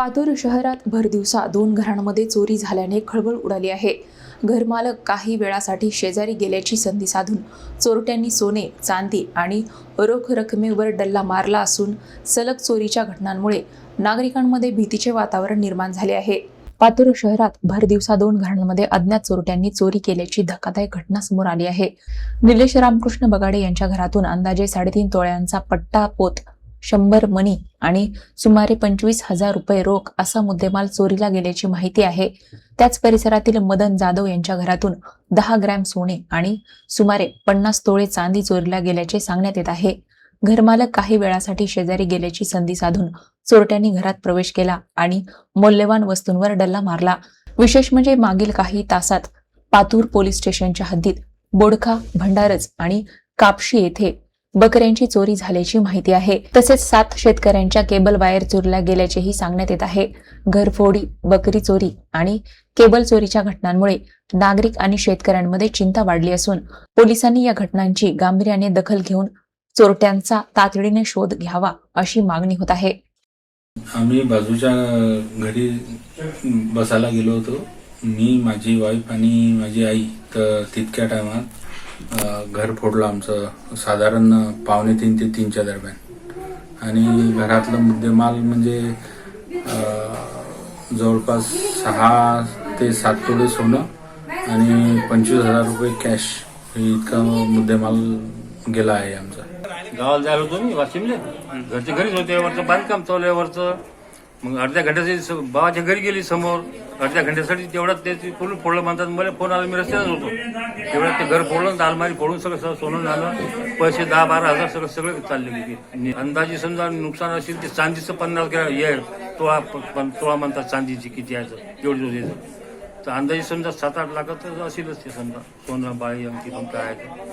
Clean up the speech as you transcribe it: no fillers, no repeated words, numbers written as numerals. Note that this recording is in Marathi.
पातूर शहरात भरदिवसा 2 घरांमध्ये चोरी झाल्याने खळबळ उडाली आहे. घरमालक काही वेळासाठी शेजारी गेल्याची संधी साधून चोरट्यांनी सोने, चांदी आणि रोख रकमेवर डल्ला मारला असून सलग चोरीच्या घटनांमुळे नागरिकांमध्ये भीतीचे वातावरण निर्माण झाले आहे. पातूर शहरात भरदिवसा 2 घरांमध्ये अज्ञात चोरट्यांनी चोरी केल्याची धक्कादायक घटना समोर आली आहे. निलेश रामकृष्ण बगाडे यांच्या घरातून अंदाजे 3.5 तोळ्यांचा पट्टा पोत, 100 मणी आणि सुमारे 25,000 रुपये रोख असा मुद्देमाल चोरीला गेल्याची माहिती आहे. त्याच परिसरातील मदन जाधव यांच्या घरातून 10 ग्रॅम सोने आणि सुमारे 50 तोळे चांदी चोरीला गेल्याचे सांगण्यात येत आहे. घरमालक काही वेळासाठी शेजारी गेल्याची संधी साधून चोरट्यांनी घरात प्रवेश केला आणि मौल्यवान वस्तूंवर डल्ला मारला. विशेष म्हणजे मागील काही तासात पातूर पोलीस स्टेशनच्या हद्दीत बोडखा, भंडारज आणि कापशी येथे बकऱ्यांची चोरी झाल्याची माहिती आहे. तसेच 7 शेतकऱ्यांच्या केबल वायर चोरीला गेल्याचेही सांगण्यात येत आहे. घरफोडी, बकरी चोरी आणि केबल चोरीच्या घटनांमुळे नागरिक आणि शेतकऱ्यांमध्ये चिंता वाढली असून पोलिसांनी या घटनांची गांभीर्याने दखल घेऊन चोरट्यांचा तातडीने शोध घ्यावा अशी मागणी होत आहे. आम्ही बाजूच्या घरी बसायला गेलो होतो. मी, माझी वाईफ आणि माझी आई. तर तितक्या टायमात घर फोडलं आमचं, साधारण 2:45 ते 3च्या दरम्यान. आणि घरातलं मुद्देमाल म्हणजे जवळपास 6 ते 7 तोळे सोनं आणि 25,000 रुपये कॅश, इतका मुद्देमाल गेला आहे आमचा. गावाला जायला होतो मी वाशिमले. घरच्या घरीच होते. वरचं बांधकाम चालल्यावरचं मग अर्ध्या घंट्याची बाबाच्या घरी गेली समोर. अर्ध्या घंट्यासाठी तेवढ्यात त्याची पूर्ण फोडलं म्हणतात. मला फोन आला, मी रस्त्यात होतो. तेवढ्यात ते घर फोडलं, अलमारी फोडून सगळं सोनं झालं. पैसे 10-12 हजार सगळे चालले गेले. अंदाजे समजा नुकसान असेल ते चांदीचं 50 ग्रॅम तोळा म्हणतात चांदीची किती आहे एवढी. तर अंदाजे समजा 7-8 लाखाचं असेलच ते समजा सोनं बाळी अंकी पण काय आहे.